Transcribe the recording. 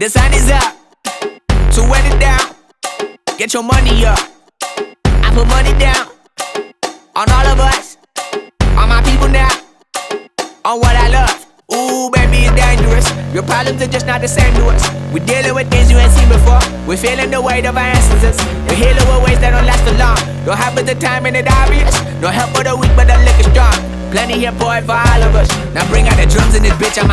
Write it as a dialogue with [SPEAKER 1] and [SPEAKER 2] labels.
[SPEAKER 1] The sun is up, so wet it down. Get your money up. I put money down on all of us, on my people now, on what I love. Ooh, baby, it's dangerous. Your problems are just not the same to us. We're dealing with things you ain't seen before. We're feeling the weight of our ancestors. We're healing with ways that don't last too long. Don't help with the time and it obvious. No help for the weak, but the liquor strong. Plenty here, boy, for all of us. Now bring out the drums in this bitch, I'm